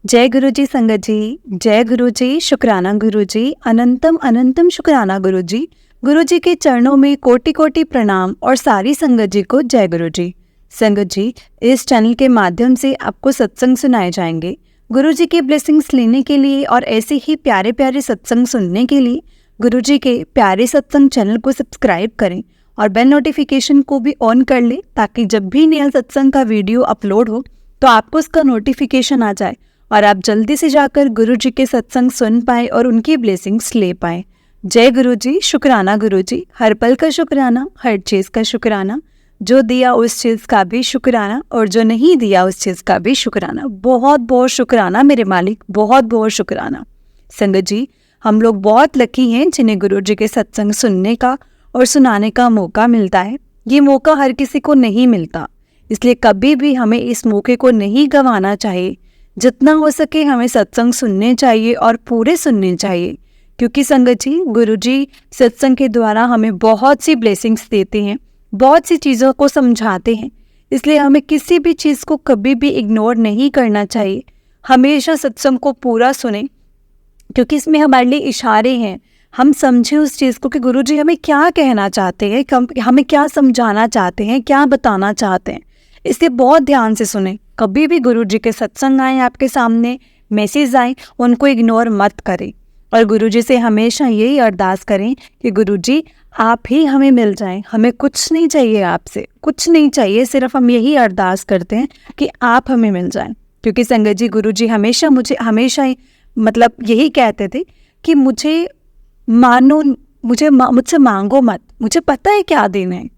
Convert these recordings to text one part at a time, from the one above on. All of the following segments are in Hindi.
जय गुरु जी संगत जी। जय गुरु जी, शुक्राना गुरु जी, अनंतम अनंतम शुक्राना गुरु जी। गुरु जी के चरणों में कोटि कोटि प्रणाम और सारी संगत जी को जय गुरु जी। संगत जी, इस चैनल के माध्यम से आपको सत्संग सुनाए जाएंगे। गुरु जी के ब्लेसिंग्स लेने के लिए और ऐसे ही प्यारे प्यारे सत्संग सुनने के लिए गुरु जी के प्यारे सत्संग चैनल को सब्सक्राइब करें और बेल नोटिफिकेशन को भी ऑन कर लें, ताकि जब भी नया सत्संग का वीडियो अपलोड हो तो आपको उसका नोटिफिकेशन आ जाए और आप जल्दी से जाकर गुरु जी के सत्संग सुन पाए और उनकी ब्लेसिंग्स ले पाए। जय गुरु जी, शुक्राना गुरु जी। हर पल का शुक्राना, हर चीज़ का शुक्राना, जो दिया उस चीज़ का भी शुक्राना और जो नहीं दिया उस चीज़ का भी शुक्राना। बहुत बहुत शुक्राना मेरे मालिक, बहुत बहुत शुक्राना। संगत जी, हम लोग बहुत लकी हैं जिन्हें गुरु जी के सत्संग सुनने का और सुनाने का मौका मिलता है। ये मौका हर किसी को नहीं मिलता, इसलिए कभी भी हमें इस मौके को नहीं गंवाना चाहिए। जितना हो सके हमें सत्संग सुनने चाहिए और पूरे सुनने चाहिए, क्योंकि संगत जी, गुरु जी सत्संग के द्वारा हमें बहुत सी ब्लेसिंग्स देते हैं, बहुत सी चीज़ों को समझाते हैं। इसलिए हमें किसी भी चीज़ को कभी भी इग्नोर नहीं करना चाहिए। हमेशा सत्संग को पूरा सुने, क्योंकि इसमें हमारे लिए इशारे हैं। हम समझें उस चीज़ को कि गुरु जी हमें क्या कहना चाहते हैं, हमें क्या समझाना चाहते हैं, क्या बताना चाहते हैं। इसलिए बहुत ध्यान से सुने। कभी भी गुरु जी के सत्संग आए आपके सामने, मैसेज आए, उनको इग्नोर मत करें और गुरु जी से हमेशा यही अरदास करें कि गुरु जी आप ही हमें मिल जाएं। हमें कुछ नहीं चाहिए, आपसे कुछ नहीं चाहिए, सिर्फ हम यही अरदास करते हैं कि आप हमें मिल जाएं। क्योंकि संगत जी, गुरु जी हमेशा यही कहते थे कि मुझे मानो, मुझसे मांगो मत, मुझे पता है क्या देना है।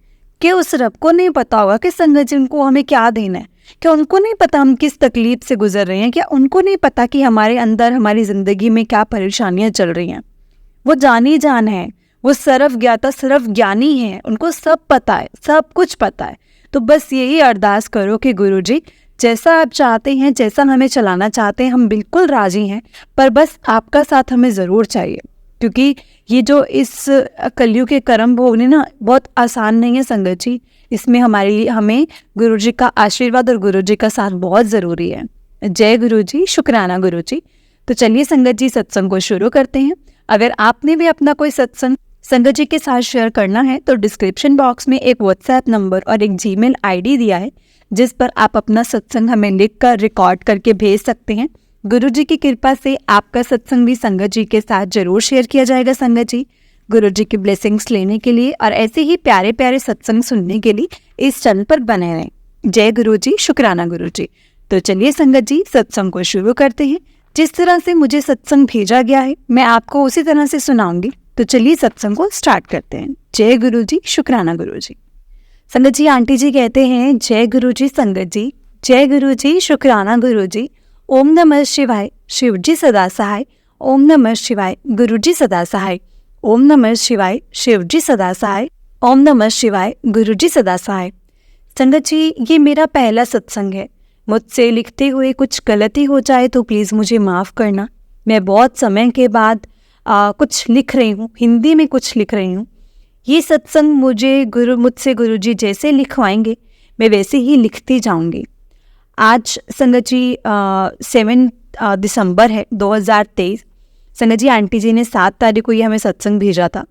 कि उस रब को नहीं पता होगा कि संगत जी उनको हमें क्या देना है? क्या उनको नहीं पता हम किस तकलीफ से गुजर रहे हैं? क्या उनको नहीं पता कि हमारे अंदर, हमारी ज़िंदगी में क्या परेशानियां चल रही हैं? वो जानी जान है, वो सर्व ज्ञाता सर्व ज्ञानी है, उनको सब पता है, सब कुछ पता है। तो बस यही अरदास करो कि गुरु जी जैसा आप चाहते हैं, जैसा हमें चलाना चाहते हैं, हम बिल्कुल राजी हैं, पर बस आपका साथ हमें ज़रूर चाहिए। क्योंकि ये जो इस कलयुग के कर्म भोगने ना बहुत आसान नहीं है संगत जी। इसमें हमारे लिए हमें गुरु जी का आशीर्वाद और गुरु जी का साथ बहुत ज़रूरी है। जय गुरु जी, शुक्राना गुरु जी। तो चलिए संगत जी, सत्संग को शुरू करते हैं। अगर आपने भी अपना कोई सत्संग संगत जी के साथ शेयर करना है तो डिस्क्रिप्शन बॉक्स में एक व्हाट्सएप नंबर और एक जीमेल आईडी दिया है, जिस पर आप अपना सत्संग हमें लिख कर रिकॉर्ड करके भेज सकते हैं। गुरु जी की कृपा से आपका सत्संग भी संगत जी के साथ जरूर शेयर किया जाएगा। संगत जी, गुरु जी की ब्लेसिंग्स लेने के लिए और ऐसे ही प्यारे प्यारे सत्संग सुनने के लिए इस चैनल पर बने रहें। जय गुरु जी, शुक्राना गुरु जी। तो चलिए संगत जी, सत्संग को शुरू करते हैं। जिस तरह से मुझे सत्संग भेजा गया है मैं आपको उसी तरह से सुनाऊंगी। तो चलिए सत्संग को स्टार्ट करते हैं। जय गुरु जी, शुक्राना गुरु जी। संगत जी, आंटी जी कहते हैं जय गुरु जी संगत जी। जय गुरु जी, शुक्राना गुरु जी। ओम नमः शिवाय, शिव जी सदा सहाय। ओम नमः शिवाय, गुरु जी सदा सहाय। ओम नमः शिवाय, शिव जी सदा सहाय। ओम नमः शिवाय, गुरु जी सदा सहाय। संगत जी, ये मेरा पहला सत्संग है। मुझसे लिखते हुए कुछ गलती हो जाए तो प्लीज़ मुझे माफ़ करना। मैं बहुत समय के बाद कुछ लिख रही हूँ, हिंदी में कुछ लिख रही हूँ। ये सत्संग मुझसे गुरु जी जैसे लिखवाएंगे मैं वैसे ही लिखती जाऊँगी। आज संगत जी 7 दिसंबर है 2023। संगत जी, आंटी जी ने 7 तारीख को ये हमें सत्संग भेजा था।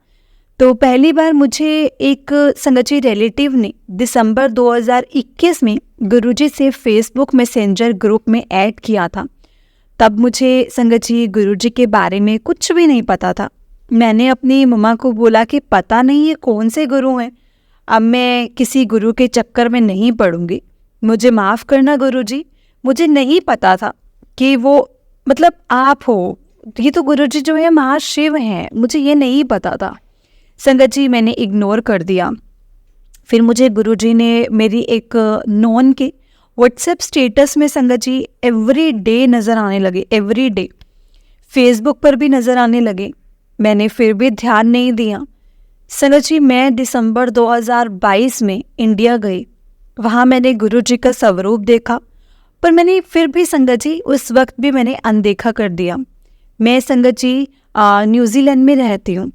तो पहली बार मुझे एक संगत जी रिलेटिव ने दिसंबर 2021 में गुरुजी से फेसबुक मैसेंजर ग्रुप में ऐड किया था। तब मुझे संगत जी गुरुजी के बारे में कुछ भी नहीं पता था। मैंने अपनी मम्मा को बोला कि पता नहीं ये कौन से गुरु हैं, अब मैं किसी गुरु के चक्कर में नहीं पड़ूंगी, मुझे माफ़ करना गुरुजी, मुझे नहीं पता था कि वो आप हो। ये तो गुरुजी जो है महाशिव हैं, मुझे ये नहीं पता था। संगत जी, मैंने इग्नोर कर दिया। फिर मुझे गुरुजी ने मेरी एक नॉन के व्हाट्सएप स्टेटस में संगत जी एवरी डे नज़र आने लगे, एवरी डे। फेसबुक पर भी नज़र आने लगे। मैंने फिर भी ध्यान नहीं दिया। संगत जी, मैं दिसंबर 2022 में इंडिया गई। वहाँ मैंने गुरुजी का स्वरूप देखा, पर मैंने फिर भी संगत जी उस वक्त भी मैंने अनदेखा कर दिया। मैं संगत जी न्यूजीलैंड में रहती हूँ।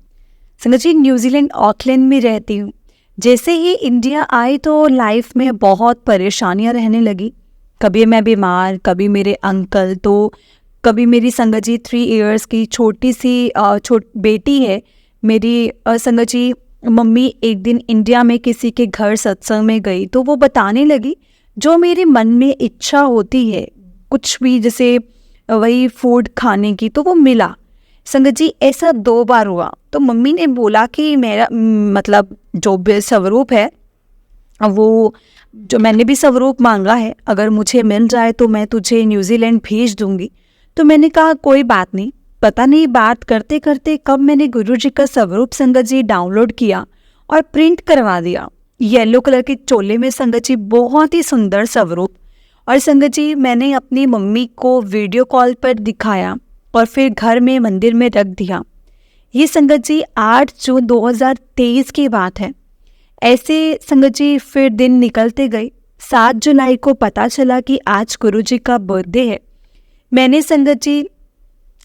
संगत जी, न्यूजीलैंड ऑकलैंड में रहती हूँ। जैसे ही इंडिया आई तो लाइफ में बहुत परेशानियाँ रहने लगी। कभी मैं बीमार, कभी मेरे अंकल, तो कभी मेरी संगत जी 3 इयर्स की छोटी सी बेटी है मेरी। संगत जी मम्मी एक दिन इंडिया में किसी के घर सत्संग में गई, तो वो बताने लगी जो मेरे मन में इच्छा होती है कुछ भी, जैसे वही फूड खाने की, तो वो मिला। संगत जी ऐसा 2 बार हुआ। तो मम्मी ने बोला कि मेरा मतलब जो भी स्वरूप है, वो जो मैंने भी स्वरूप मांगा है, अगर मुझे मिल जाए तो मैं तुझे न्यूजीलैंड भेज दूंगी। तो मैंने कहा कोई बात नहीं। पता नहीं बात करते करते कब मैंने गुरुजी का स्वरूप संगत जी डाउनलोड किया और प्रिंट करवा दिया। येलो कलर के चोले में संगत जी, बहुत ही सुंदर स्वरूप। और संगत जी मैंने अपनी मम्मी को वीडियो कॉल पर दिखाया और फिर घर में मंदिर में रख दिया। ये संगत जी 8 जून 2023 की बात है। ऐसे संगत जी फिर दिन निकलते गए। 7 जुलाई को पता चला कि आज गुरुजी का बर्थडे है। मैंने संगत जी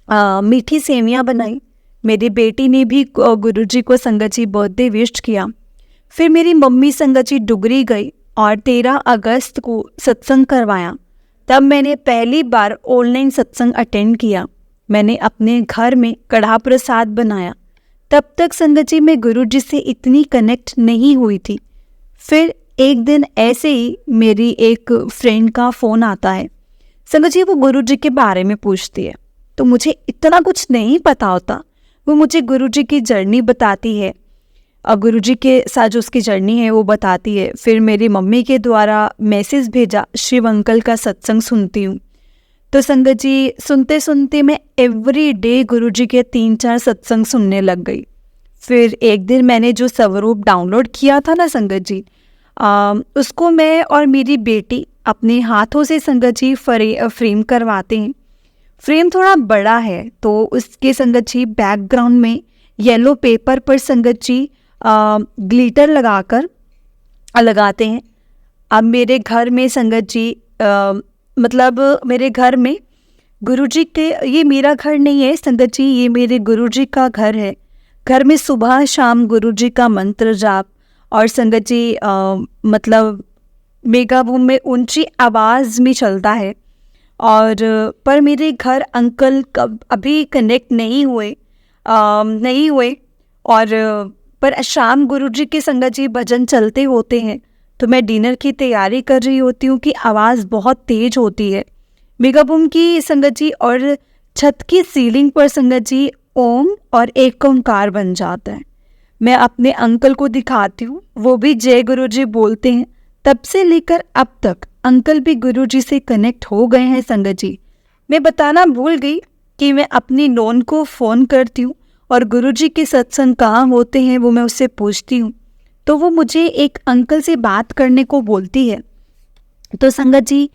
मीठी सेवियां बनाई। मेरी बेटी ने भी गुरुजी को संगत जी बर्थडे विश किया। फिर मेरी मम्मी संगत जी डुगरी गई और 13 अगस्त को सत्संग करवाया। तब मैंने पहली बार ऑनलाइन सत्संग अटेंड किया। मैंने अपने घर में कढ़ा प्रसाद बनाया। तब तक संगत जी मैं गुरुजी से इतनी कनेक्ट नहीं हुई थी। फिर एक दिन ऐसे ही मेरी एक फ्रेंड का फ़ोन आता है। संगत जी वो गुरुजी के बारे में पूछती है, तो मुझे इतना कुछ नहीं पता होता। वो मुझे गुरुजी की जर्नी बताती है, और गुरुजी के साथ जो उसकी जर्नी है वो बताती है। फिर मेरी मम्मी के द्वारा मैसेज भेजा, शिव अंकल का सत्संग सुनती हूँ। तो संगत जी सुनते सुनते मैं एवरी डे गुरुजी के 3-4 सत्संग सुनने लग गई। फिर एक दिन मैंने जो स्वरूप डाउनलोड किया था ना संगत जी, उसको मैं और मेरी बेटी अपने हाथों से संगत जी फ्रेम करवाते हैं। फ्रेम थोड़ा बड़ा है, तो उसके संगत जी बैकग्राउंड में येलो पेपर पर संगत जी ग्लिटर लगाते हैं। अब मेरे घर में संगत जी मतलब मेरे घर में गुरुजी के, ये मेरा घर नहीं है संगत जी, ये मेरे गुरुजी का घर है। घर में सुबह शाम गुरुजी का मंत्र जाप और संगत जी मतलब मेगा बूम में ऊंची आवाज़ में चलता है। और पर मेरे घर अंकल कब अभी कनेक्ट नहीं हुए। और पर शाम गुरुजी के संगत जी भजन चलते होते हैं। तो मैं डिनर की तैयारी कर रही होती हूँ कि आवाज़ बहुत तेज होती है मेगा बूम की संगत जी, और छत की सीलिंग पर संगत जी ओम और एक ओंकार बन जाता है। मैं अपने अंकल को दिखाती हूँ, वो भी जय गुरुजी बोलते हैं। तब से लेकर अब तक अंकल भी गुरुजी से कनेक्ट हो गए हैं संगत जी। मैं बताना भूल गई कि मैं अपनी नॉन को फ़ोन करती हूँ और गुरुजी के सत्संग कहाँ होते हैं वो मैं उससे पूछती हूँ। तो वो मुझे एक अंकल से बात करने को बोलती है। तो संगत जी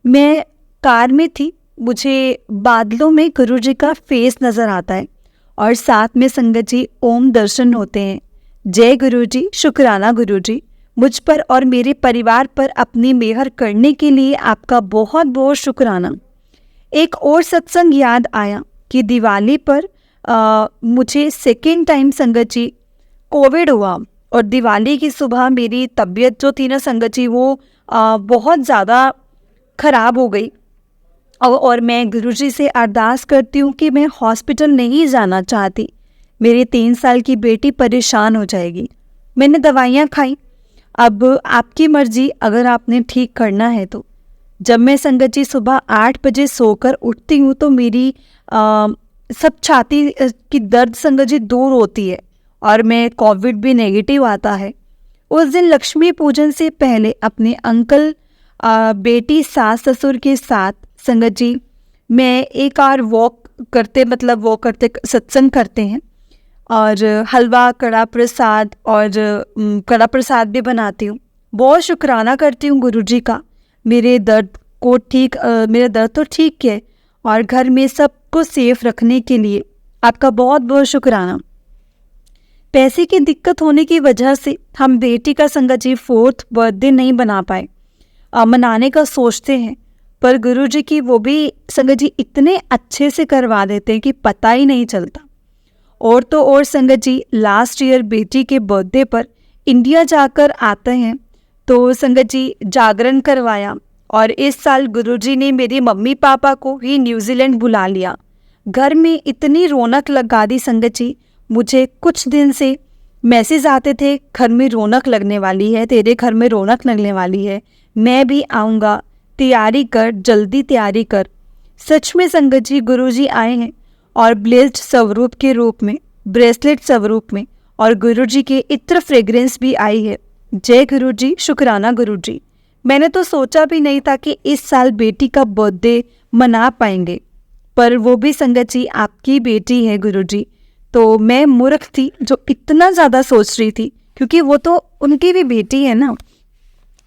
मैं कार में थी, मुझे बादलों में गुरुजी का फेस नज़र आता है और साथ में संगत जी ओम दर्शन होते हैं। जय गुरुजी, शुक्राना गुरुजी, मुझ पर और मेरे परिवार पर अपनी मेहर करने के लिए आपका बहुत बहुत शुक्राना। एक और सत्संग याद आया कि दिवाली पर मुझे सेकेंड टाइम संगत जी कोविड हुआ और दिवाली की सुबह मेरी तबीयत जो थी ना संगत जी वो बहुत ज़्यादा ख़राब हो गई। और मैं गुरुजी से अरदास करती हूँ कि मैं हॉस्पिटल नहीं जाना चाहती, मेरी 3 साल की बेटी परेशान हो जाएगी। मैंने दवाइयाँ खाई, अब आपकी मर्जी अगर आपने ठीक करना है तो। जब मैं संगत जी सुबह 8 बजे सोकर उठती हूँ तो मेरी सब छाती की दर्द संगत जी दूर होती है और मैं कोविड भी नेगेटिव आता है। उस दिन लक्ष्मी पूजन से पहले अपने अंकल, बेटी, सास ससुर के साथ संगत जी मैं एक आर वॉक करते सत्संग करते हैं और हलवा, कड़ा प्रसाद भी बनाती हूँ। बहुत शुक्राना करती हूँ गुरुजी का, मेरे दर्द तो ठीक है और घर में सबको सेफ रखने के लिए आपका बहुत बहुत शुक्राना। पैसे की दिक्कत होने की वजह से हम बेटी का संगत जी 4th बर्थडे नहीं बना पाए, मनाने का सोचते हैं, पर गुरुजी की वो भी संगत जी इतने अच्छे से करवा देते हैं कि पता ही नहीं चलता। और तो और संगत जी लास्ट ईयर बेटी के बर्थडे पर इंडिया जाकर आते हैं, तो संगत जी जागरण करवाया और इस साल गुरुजी ने मेरे मम्मी पापा को ही न्यूजीलैंड बुला लिया। घर में इतनी रौनक लगा दी संगत जी। मुझे कुछ दिन से मैसेज आते थे, घर में रौनक लगने वाली है, तेरे घर में रौनक लगने वाली है, मैं भी आऊँगा, तैयारी कर, जल्दी तैयारी कर। सच में संगत जी गुरुजी आए हैं और ब्लेस्ड स्वरूप के रूप में, ब्रेसलेट स्वरूप में, और गुरुजी के इत्र फ्रेग्रेंस भी आई है। जय गुरुजी, शुक्राना गुरुजी। मैंने तो सोचा भी नहीं था कि इस साल बेटी का बर्थडे मना पाएंगे, पर वो भी संगत जी आपकी बेटी है गुरुजी। तो मैं मूर्ख थी जो इतना ज़्यादा सोच रही थी, क्योंकि वो तो उनकी भी बेटी है ना।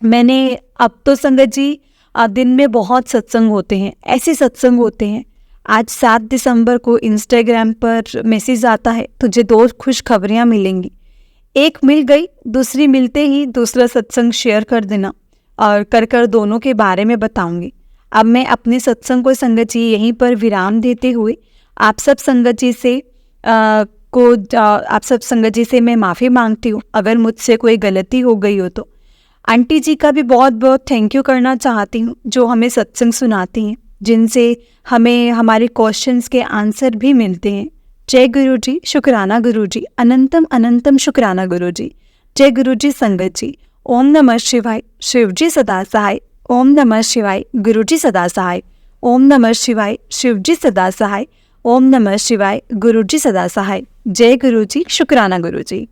मैंने अब तो संगत जी दिन में बहुत सत्संग होते हैं, ऐसे सत्संग होते हैं। आज 7 दिसंबर को इंस्टाग्राम पर मैसेज आता है, तुझे 2 खुशखबरियाँ मिलेंगी। एक मिल गई, दूसरी मिलते ही दूसरा सत्संग शेयर कर देना, और कर दोनों के बारे में बताऊंगी। अब मैं अपने सत्संग को संगत जी यहीं पर विराम देते हुए आप सब संगत जी से आप सब संगत जी से मैं माफ़ी मांगती हूँ अगर मुझसे कोई गलती हो गई हो तो। आंटी जी का भी बहुत बहुत थैंक यू करना चाहती हूँ जो हमें सत्संग सुनाती हैं, जिनसे हमें हमारे क्वेश्चंस के आंसर भी मिलते हैं। जय गुरु जी, शुक्राना गुरु जी, अनंतम अनंतम शुक्राना गुरु जी। जय गुरु जी संगत जी। ओम नमः शिवाय, शिव जी सदा सहाय। ओम नमः शिवाय, गुरु जी सदा सहाय। ओम नमः शिवाय, शिव जी सदा सहाय। ओम नमः शिवाय, गुरु जी सदा सहाय। जय गुरु जी, शुक्राना गुरु जी।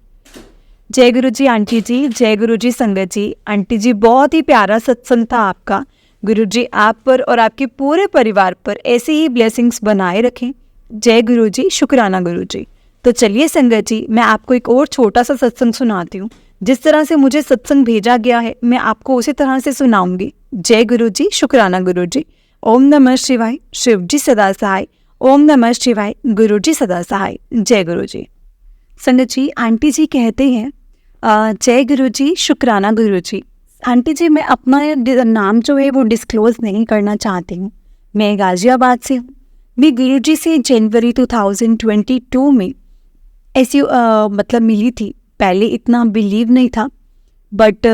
जय गुरु जी आंटी जी, जय गुरु जी संगत जी। आंटी जी बहुत ही प्यारा सत्संग था आपका। गुरु जी आप पर और आपके पूरे परिवार पर ऐसे ही ब्लेसिंग्स बनाए रखें। जय गुरु जी, शुक्राना गुरु जी। तो चलिए संगत जी, मैं आपको एक और छोटा सा सत्संग सुनाती हूँ। जिस तरह से मुझे सत्संग भेजा गया है मैं आपको उसी तरह से सुनाऊंगी। जय गुरु जी, शुक्राना गुरु जी। ओम नमः शिवाय, शिव जी सदा सहाय। ओम नमः शिवाय, गुरु जी सदा सहाय। जय गुरु जी। संगत जी आंटी जी कहते हैं जय गुरु जी, शुक्राना गुरु जी। आंटी जी मैं अपना नाम जो है वो डिस्क्लोज नहीं करना चाहती हूँ। मैं गाजियाबाद से हूँ। मैं गुरु जी से जनवरी 2022 में ऐसी मतलब मिली थी। पहले इतना बिलीव नहीं था, बट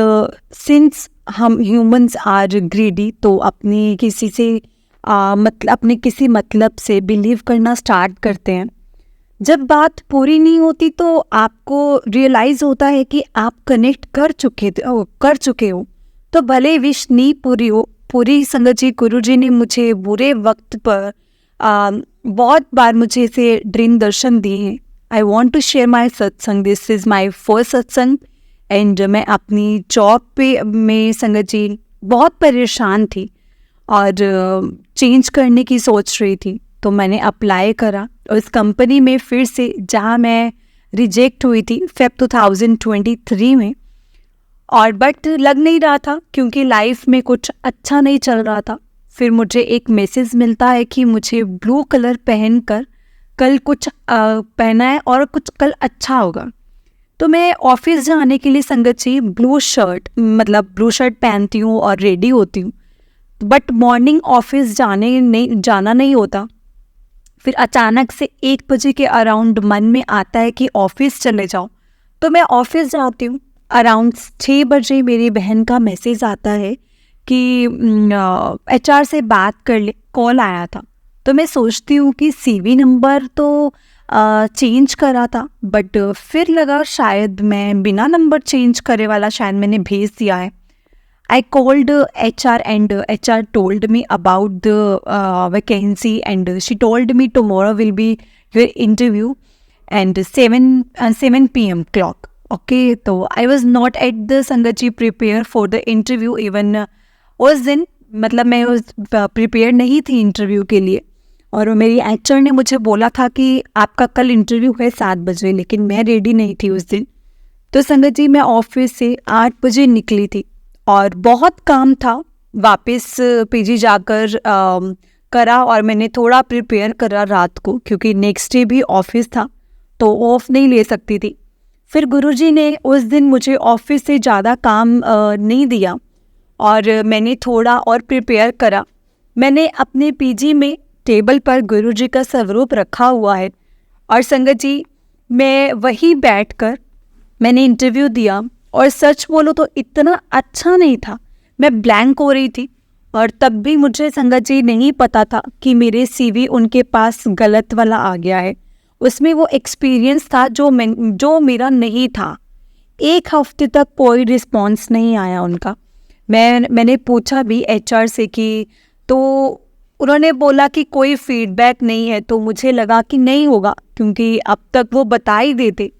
सिंस हम ह्यूमंस आर ग्रीडी, तो अपने किसी से अपने किसी मतलब से बिलीव करना स्टार्ट करते हैं। जब बात पूरी नहीं होती तो आपको रियलाइज़ होता है कि आप कनेक्ट कर चुके हो, तो भले विश नहीं पूरी हो। पूरी संगत जी गुरु जी ने मुझे बुरे वक्त पर बहुत बार मुझे ऐसे ड्रीम दर्शन दिए हैं। I want to share my satsang, this is my first satsang. And मैं अपनी जॉब पे में संगत जी बहुत परेशान थी और चेंज करने की सोच रही थी, तो मैंने अप्लाई करा और इस कंपनी में फिर से, जहाँ मैं रिजेक्ट हुई थी फेब 2023 में, और बट लग नहीं रहा था क्योंकि लाइफ में कुछ अच्छा नहीं चल रहा था। फिर मुझे एक मैसेज मिलता है कि मुझे ब्लू कलर पहनकर कल कुछ पहना है और कुछ कल अच्छा होगा। तो मैं ऑफिस जाने के लिए संगत जी ब्लू शर्ट पहनती हूँ और रेडी होती हूँ, बट मॉर्निंग ऑफिस जाना नहीं होता। फिर अचानक से 1 बजे के अराउंड मन में आता है कि ऑफिस चले जाओ, तो मैं ऑफिस जाती हूँ। अराउंड 6 बजे मेरी बहन का मैसेज आता है कि HR से बात कर ले, कॉल आया था। तो मैं सोचती हूँ कि CV नंबर तो चेंज करा था, बट फिर लगा शायद मैं बिना नंबर चेंज करे वाला शायद मैंने भेज दिया है। I called HR and HR told me about the vacancy and she told me tomorrow will be your interview and 7 p.m. clock. Okay, तो I was not at the संगत जी prepare for the interview even उस दिन, मतलब मैं उस प्रिपेयर नहीं थी इंटरव्यू के लिए। और मेरी HR ने मुझे बोला था कि आपका कल इंटरव्यू है 7 बजे, लेकिन मैं रेडी नहीं थी उस दिन। तो संगत जी मैं ऑफिस से 8 बजे निकली थी और बहुत काम था, वापस PG जाकर करा और मैंने थोड़ा प्रिपेयर करा रात को, क्योंकि नेक्स्ट डे भी ऑफिस था तो ऑफ नहीं ले सकती थी। फिर गुरुजी ने उस दिन मुझे ऑफिस से ज़्यादा काम नहीं दिया और मैंने थोड़ा और प्रिपेयर करा। मैंने अपने PG में टेबल पर गुरुजी का स्वरूप रखा हुआ है और संगत जी मैं वहीं बैठकर मैंने इंटरव्यू दिया। और सच बोलो तो इतना अच्छा नहीं था, मैं ब्लैंक हो रही थी। और तब भी मुझे संगत जी नहीं पता था कि मेरे सीवी उनके पास गलत वाला आ गया है। उसमें वो एक्सपीरियंस था जो मेरा नहीं था। 1 हफ्ते तक कोई रिस्पॉन्स नहीं आया उनका। मैंने पूछा भी एचआर से कि, तो उन्होंने बोला कि कोई फीडबैक नहीं है। तो मुझे लगा कि नहीं होगा, क्योंकि अब तक वो बता ही देते।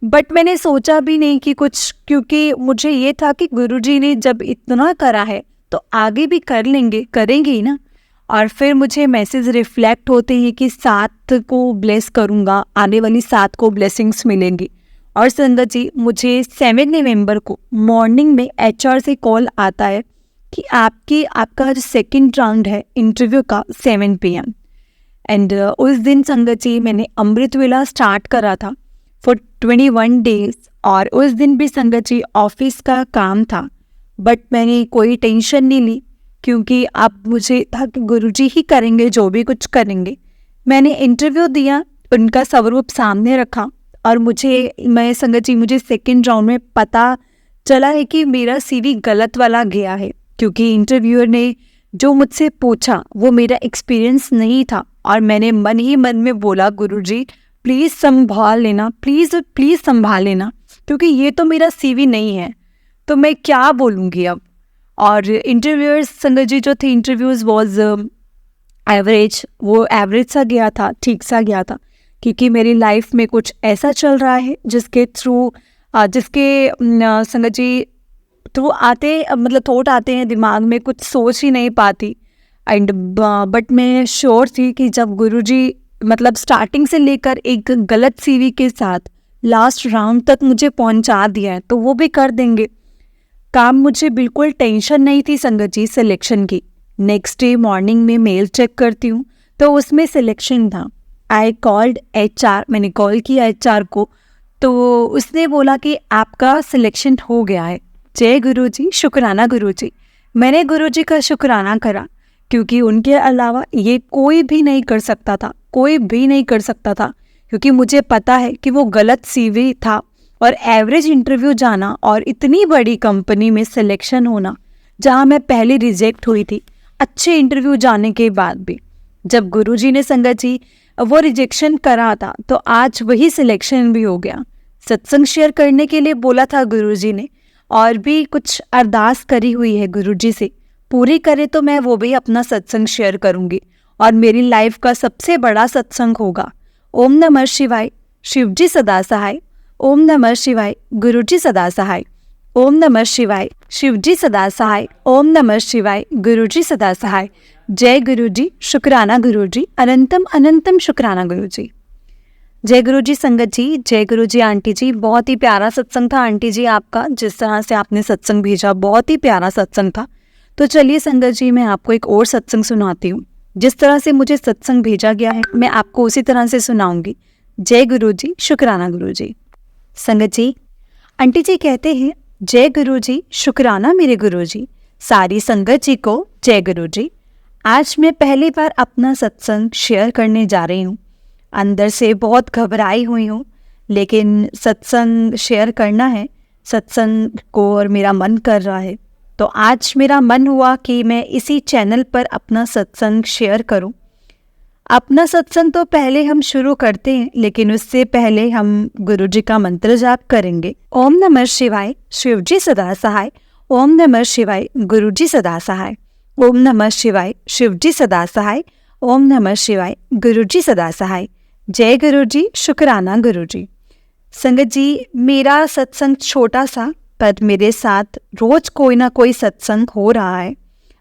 बट मैंने सोचा भी नहीं कि कुछ, क्योंकि मुझे ये था कि गुरुजी ने जब इतना करा है तो आगे भी करेंगे ही ना। और फिर मुझे मैसेज रिफ्लेक्ट होते हैं कि 7 को ब्लेस करूँगा, आने वाली 7 को ब्लेसिंग्स मिलेंगी। और संगत जी, मुझे 7 नवंबर को मॉर्निंग में एचआर से कॉल आता है कि आपका जो सेकंड राउंड है इंटरव्यू का 7 PM। एंड उस दिन संगत जी मैंने अमृत वेला स्टार्ट करा था फॉर 21 डेज। और उस दिन भी संगत जी ऑफिस का काम था, बट मैंने कोई टेंशन नहीं ली, क्योंकि अब मुझे था कि गुरुजी ही करेंगे जो भी कुछ करेंगे। मैंने इंटरव्यू दिया, उनका स्वरूप सामने रखा, और संगत जी मुझे सेकंड राउंड में पता चला है कि मेरा सीवी गलत वाला गया है, क्योंकि इंटरव्यूअर ने जो मुझसे पूछा वो मेरा एक्सपीरियंस नहीं था। और मैंने मन ही मन में बोला, गुरुजी प्लीज़ संभाल लेना, प्लीज़ संभाल लेना, क्योंकि ये तो मेरा सीवी नहीं है, तो मैं क्या बोलूँगी अब। और इंटरव्यूअर्स संगत जी जो थे, इंटरव्यूज़ वॉज एवरेज, वो एवरेज सा गया था, ठीक सा गया था, क्योंकि मेरी लाइफ में कुछ ऐसा चल रहा है जिसके संगत जी थ्रू आते, मतलब थॉट आते हैं दिमाग में, कुछ सोच ही नहीं पाती। एंड बट मैं श्योर थी कि जब गुरुजी मतलब स्टार्टिंग से लेकर एक गलत सीवी के साथ लास्ट राउंड तक मुझे पहुंचा दिया है, तो वो भी कर देंगे काम। मुझे बिल्कुल टेंशन नहीं थी संगत जी सिलेक्शन की। नेक्स्ट डे मॉर्निंग में मेल चेक करती हूँ तो उसमें सिलेक्शन था। आई कॉल्ड एचआर, मैंने कॉल किया एचआर को, तो उसने बोला कि आपका सिलेक्शन हो गया है। जय गुरुजी, शुक्राना गुरुजी। मैंने गुरुजी का शुक्राना करा, क्योंकि उनके अलावा ये कोई भी नहीं कर सकता था, क्योंकि मुझे पता है कि वो गलत सीवी था। और एवरेज इंटरव्यू जाना और इतनी बड़ी कंपनी में सिलेक्शन होना, जहाँ मैं पहले रिजेक्ट हुई थी अच्छे इंटरव्यू जाने के बाद भी। जब गुरुजी ने संगत जी वो रिजेक्शन करा था, तो आज वही सिलेक्शन भी हो गया। सत्संग शेयर करने के लिए बोला था गुरुजी ने, और भी कुछ अरदास करी हुई है गुरुजी से, पूरी करे तो मैं वो भी अपना सत्संग शेयर करूँगी, और मेरी लाइफ का सबसे बड़ा सत्संग होगा। ओम नमः शिवाय, शिवजी सदा सहाय। ओम नमः शिवाय, गुरुजी सदा सहाय। ओम नमः शिवाय, शिवजी सदा सहाय। ओम नमः शिवाय, गुरुजी सदा सहाय। जय गुरुजी, शुक्राना गुरुजी, अनंतम अनंतम शुक्राना गुरुजी। जय गुरुजी संगत जी, जय गुरुजी आंटी जी। बहुत ही प्यारा सत्संग था आंटी जी आपका, जिस तरह से आपने सत्संग भेजा, बहुत ही प्यारा सत्संग था। तो चलिए संगत जी, मैं आपको एक और सत्संग सुनाती हूँ। जिस तरह से मुझे सत्संग भेजा गया है, मैं आपको उसी तरह से सुनाऊंगी। जय गुरुजी, शुक्राना गुरुजी। संगत जी, आंटी जी कहते हैं, जय गुरुजी, शुक्राना मेरे गुरुजी। सारी संगत जी को जय गुरुजी। आज मैं पहली बार अपना सत्संग शेयर करने जा रही हूँ। अंदर से बहुत घबराई हुई हूँ, लेकिन सत्संग शेयर करना है सत्संग को, और मेरा मन कर रहा है। तो आज मेरा मन हुआ कि मैं इसी चैनल पर अपना सत्संग शेयर करूं। अपना सत्संग तो पहले हम शुरू करते हैं, लेकिन उससे पहले हम गुरुजी का मंत्र जाप करेंगे। ओम नमः शिवाय, शिवजी सदा सहाय। ओम नमः शिवाय, गुरुजी सदा सहाय। ओम नमः शिवाय, शिवजी सदा सहाय। ओम नमः शिवाय, गुरुजी सदा सहाय। जय गुरुजी, शुक्राना गुरुजी। संगत जी, मेरा सत्संग छोटा सा, पर मेरे साथ रोज कोई ना कोई सत्संग हो रहा है।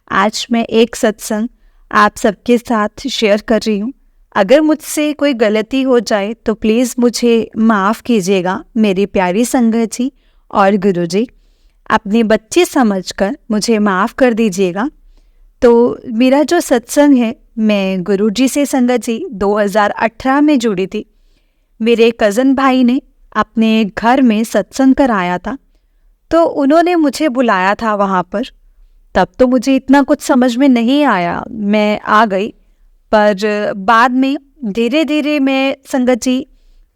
आज मैं एक सत्संग आप सबके साथ शेयर कर रही हूँ। अगर मुझसे कोई गलती हो जाए तो प्लीज़ मुझे माफ़ कीजिएगा मेरी प्यारी संगत जी और गुरुजी। अपने बच्चे समझकर मुझे माफ़ कर दीजिएगा। तो मेरा जो सत्संग है, मैं गुरुजी से संगत जी 2018 में जुड़ी थी। मेरे कज़न भाई ने अपने घर में सत्संग कराया था, तो उन्होंने मुझे बुलाया था वहाँ पर। तब तो मुझे इतना कुछ समझ में नहीं आया, मैं आ गई। पर बाद में धीरे धीरे मैं संगत जी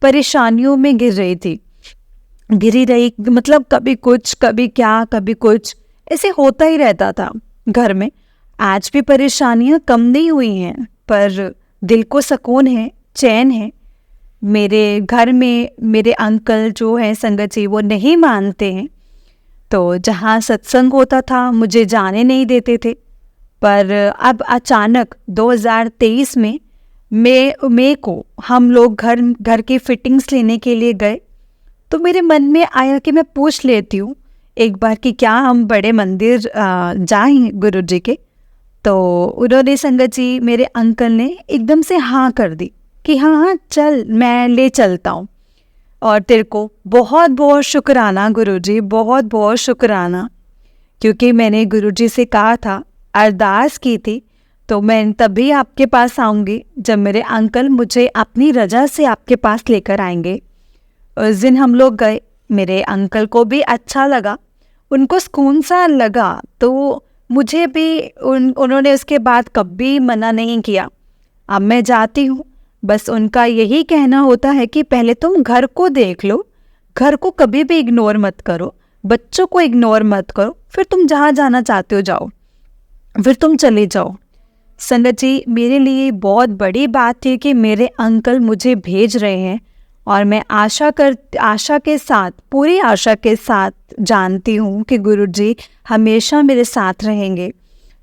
परेशानियों में घिरी रही, मतलब कभी कुछ, कभी क्या, कभी कुछ, ऐसे होता ही रहता था घर में। आज भी परेशानियां कम नहीं हुई हैं, पर दिल को सुकून है, चैन है। मेरे घर में मेरे अंकल जो हैं संगत जी, वो नहीं मानते हैं, तो जहाँ सत्संग होता था मुझे जाने नहीं देते थे। पर अब अचानक 2023 में मई को हम लोग घर की फिटिंग्स लेने के लिए गए, तो मेरे मन में आया कि मैं पूछ लेती हूँ एक बार कि क्या हम बड़े मंदिर जाएं गुरु जी के। तो उन्होंने संगत जी, मेरे अंकल ने एकदम से हाँ कर दी कि हाँ हाँ चल, मैं ले चलता हूँ। और तेरे को बहुत बहुत शुक्राना गुरुजी, बहुत बहुत शुक्राना, क्योंकि मैंने गुरुजी से कहा था, अरदास की थी, तो मैं तभी आपके पास आऊँगी जब मेरे अंकल मुझे अपनी रजा से आपके पास लेकर आएंगे। उस दिन हम लोग गए, मेरे अंकल को भी अच्छा लगा, उनको सुकून सा लगा, तो मुझे भी उन्होंने उसके बाद कभी मना नहीं किया। अब मैं जाती हूँ, बस उनका यही कहना होता है कि पहले तुम घर को देख लो, घर को कभी भी इग्नोर मत करो, बच्चों को इग्नोर मत करो, फिर तुम जहाँ जाना चाहते हो जाओ, फिर तुम चले जाओ। संगत जी, मेरे लिए बहुत बड़ी बात है कि मेरे अंकल मुझे भेज रहे हैं, और मैं आशा के साथ, पूरी आशा के साथ जानती हूँ कि गुरुजी हमेशा मेरे साथ रहेंगे,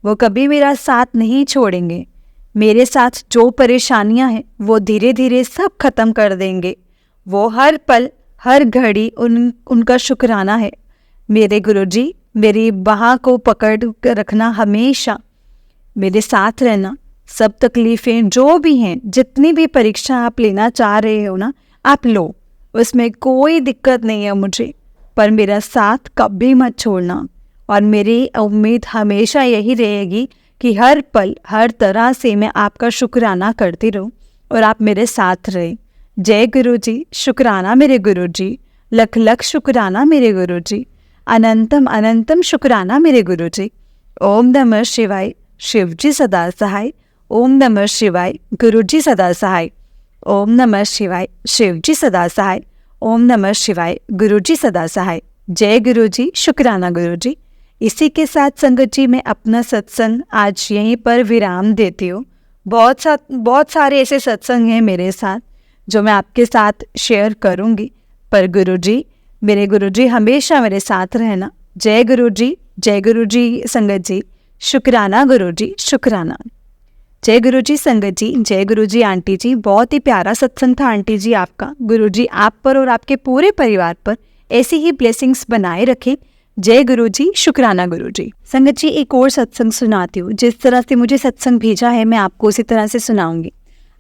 वो कभी मेरा साथ नहीं छोड़ेंगे। मेरे साथ जो परेशानियाँ हैं वो धीरे धीरे सब खत्म कर देंगे। वो हर पल हर घड़ी उनका शुक्राना है। मेरे गुरुजी मेरी बाह को पकड़ कर रखना, हमेशा मेरे साथ रहना, सब तकलीफ़ें जो भी हैं, जितनी भी परीक्षा आप लेना चाह रहे हो ना, आप लो, उसमें कोई दिक्कत नहीं है मुझे, पर मेरा साथ कभी मत छोड़ना। और मेरी उम्मीद हमेशा यही रहेगी कि हर पल हर तरह से मैं आपका शुक्राना करती रहूं और आप मेरे साथ रहें। जय गुरुजी, शुक्राना मेरे गुरुजी, लख लख शुक्राना मेरे गुरुजी, अनंतम अनंतम शुक्राना मेरे गुरुजी। ओम नमः शिवाय, शिवजी सदा सहाय। ओम नमः शिवाय, गुरुजी सदा सहाय। ओम नमः शिवाय, शिवजी सदा सहाय। ओम नमः शिवाय, गुरुजी सदा सहाय। जय गुरुजी, शुक्राना गुरुजी। इसी के साथ संगत जी, मैं अपना सत्संग आज यहीं पर विराम देती हूँ। बहुत सारे ऐसे सत्संग हैं मेरे साथ जो मैं आपके साथ शेयर करूँगी, पर गुरुजी, मेरे गुरुजी हमेशा मेरे साथ रहना। जय गुरुजी, जय गुरुजी संगत जी, शुक्राना गुरुजी, शुक्राना। जय गुरुजी संगत जी, जय गुरुजी आंटी जी। बहुत ही प्यारा सत्संग था आंटी जी आपका। गुरुजी आप पर और आपके पूरे परिवार पर ऐसी ही ब्लेसिंग्स बनाए रखें। जय गुरुजी, शुक्राना गुरुजी। संगत जी, एक और सत्संग सुनाती हूँ। जिस तरह से मुझे सत्संग भेजा है मैं आपको उसी तरह से सुनाऊंगी।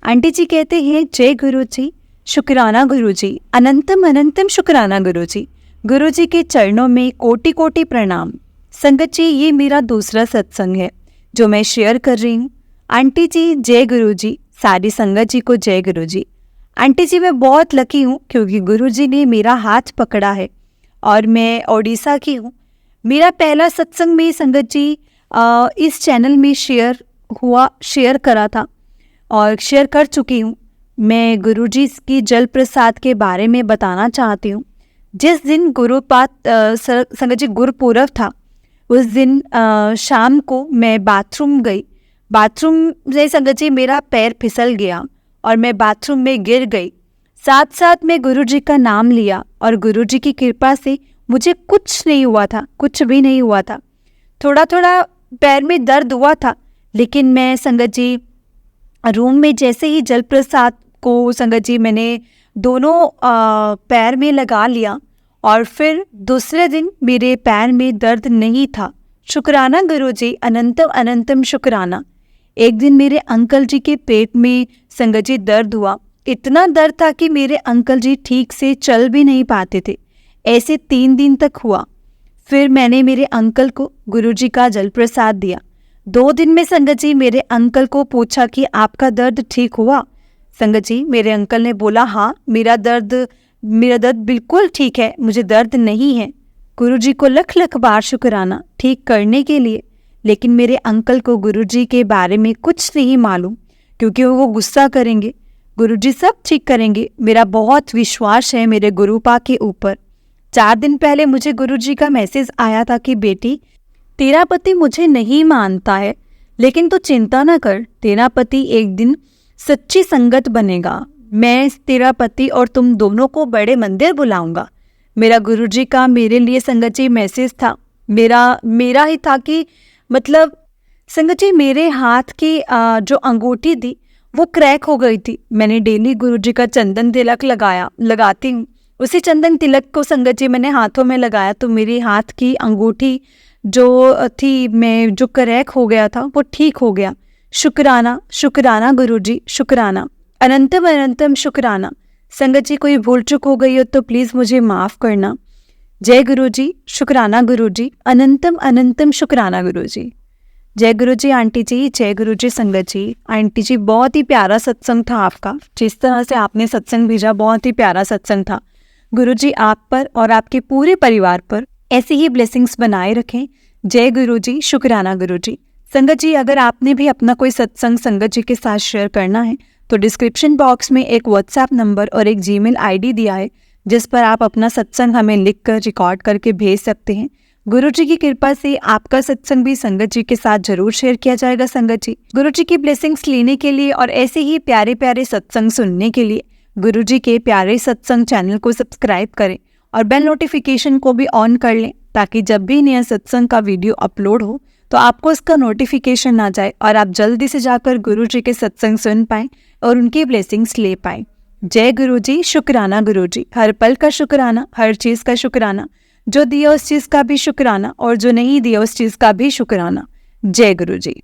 आंटी जी कहते हैं, जय गुरुजी, शुक्राना गुरुजी, अनंतम अनंतम शुक्राना गुरुजी। गुरुजी के चरणों में कोटि कोटि प्रणाम। संगत जी, ये मेरा दूसरा सत्संग है जो मैं शेयर कर रही हूँ। आंटी जी जय गुरुजी, सारी संगत जी को जय गुरुजी। आंटी जी, मैं बहुत लकी हूँ क्योंकि गुरुजी ने मेरा हाथ पकड़ा है और मैं ओडिशा की हूँ। मेरा पहला सत्संग में संगत जी इस चैनल में शेयर करा था और शेयर कर चुकी हूँ। मैं गुरुजी की जल प्रसाद के बारे में बताना चाहती हूँ। जिस दिन संगत जी गुरुपूरब था, उस दिन शाम को मैं बाथरूम गई। बाथरूम से संगत जी मेरा पैर फिसल गया और मैं बाथरूम में गिर गई। साथ साथ में गुरुजी का नाम लिया और गुरुजी की कृपा से मुझे कुछ नहीं हुआ था, कुछ भी नहीं हुआ था। थोड़ा थोड़ा पैर में दर्द हुआ था, लेकिन मैं संगत जी रूम में जैसे ही जल प्रसाद को संगत जी मैंने दोनों पैर में लगा लिया और फिर दूसरे दिन मेरे पैर में दर्द नहीं था। शुक्राना गुरुजी, अनंतम अनंतम शुक्राना। एक दिन मेरे अंकल जी के पेट में संगत जी दर्द हुआ। इतना दर्द था कि मेरे अंकल जी ठीक से चल भी नहीं पाते थे। ऐसे 3 दिन तक हुआ। फिर मैंने मेरे अंकल को गुरुजी का जल प्रसाद दिया। 2 दिन में संगत जी मेरे अंकल को पूछा कि आपका दर्द ठीक हुआ? संगत जी मेरे अंकल ने बोला, हाँ मेरा दर्द बिल्कुल ठीक है, मुझे दर्द नहीं है। गुरुजी को लख लख बार शुक्राना ठीक करने के लिए। लेकिन मेरे अंकल को गुरुजी के बारे में कुछ नहीं मालूम, क्योंकि वो गुस्सा करेंगे। गुरुजी सब ठीक करेंगे, मेरा बहुत विश्वास है मेरे गुरुपा के ऊपर। 4 दिन पहले मुझे गुरुजी का मैसेज आया था कि बेटी, तेरा पति मुझे नहीं मानता है, लेकिन तू चिंता ना कर, तेरा पति एक दिन सच्ची संगत बनेगा। मैं तेरा पति और तुम दोनों को बड़े मंदिर बुलाऊंगा। मेरा गुरुजी का मेरे लिए संगत जी मैसेज था, मेरा ही था कि मतलब संगत जी मेरे हाथ की जो अंगूठी थी वो क्रैक हो गई थी। मैंने डेली गुरुजी का चंदन तिलक लगाती हूँ। उसी चंदन तिलक को संगत जी मैंने हाथों में लगाया तो मेरी हाथ की अंगूठी जो थी, मैं जो क्रैक हो गया था वो ठीक हो गया। शुक्राना शुक्राना गुरुजी, शुक्राना, अनंतम अनंतम शुक्राना। संगत जी कोई भूल चूक हो गई हो तो प्लीज़ मुझे माफ़ करना। जय गुरुजी, शुक्राना गुरुजी, अनंतम अनंतम शुक्राना गुरुजी। जय गुरुजी आंटी जी, जय गुरुजी संगत जी। आंटी जी बहुत ही प्यारा सत्संग था आपका, जिस तरह से आपने सत्संग भेजा बहुत ही प्यारा सत्संग था। गुरुजी आप पर और आपके पूरे परिवार पर ऐसी ही ब्लेसिंग्स बनाए रखें। जय गुरुजी, शुक्राना गुरुजी। संगत जी अगर आपने भी अपना कोई सत्संग संगत जी के साथ शेयर करना है तो डिस्क्रिप्शन बॉक्स में एक व्हाट्सएप नंबर और एक जीमेल आईडी दिया है, जिस पर आप अपना सत्संग हमें लिखकर रिकॉर्ड करके भेज सकते हैं। गुरुजी की कृपा से आपका सत्संग भी संगत जी के साथ जरूर शेयर किया जाएगा। संगत जी गुरुजी की ब्लेसिंग्स लेने के लिए और ऐसे ही प्यारे प्यारे सत्संग सुनने के लिए गुरुजी के प्यारे सत्संग चैनल को सब्सक्राइब करें और बेल नोटिफिकेशन को भी ऑन कर लें, ताकि जब भी नया सत्संग का वीडियो अपलोड हो तो आपको इसका नोटिफिकेशन ना जाए और आप जल्दी से जाकर गुरुजी के सत्संग सुन पाएं और उनकी ब्लेसिंग्स ले पाएं। जय गुरुजी, शुक्राना गुरुजी। हर पल का शुक्राना, हर चीज़ का शुक्राना, जो दिया उस चीज़ का भी शुक्राना और जो नहीं दिया उस चीज़ का भी शुक्राना। जय गुरुजी।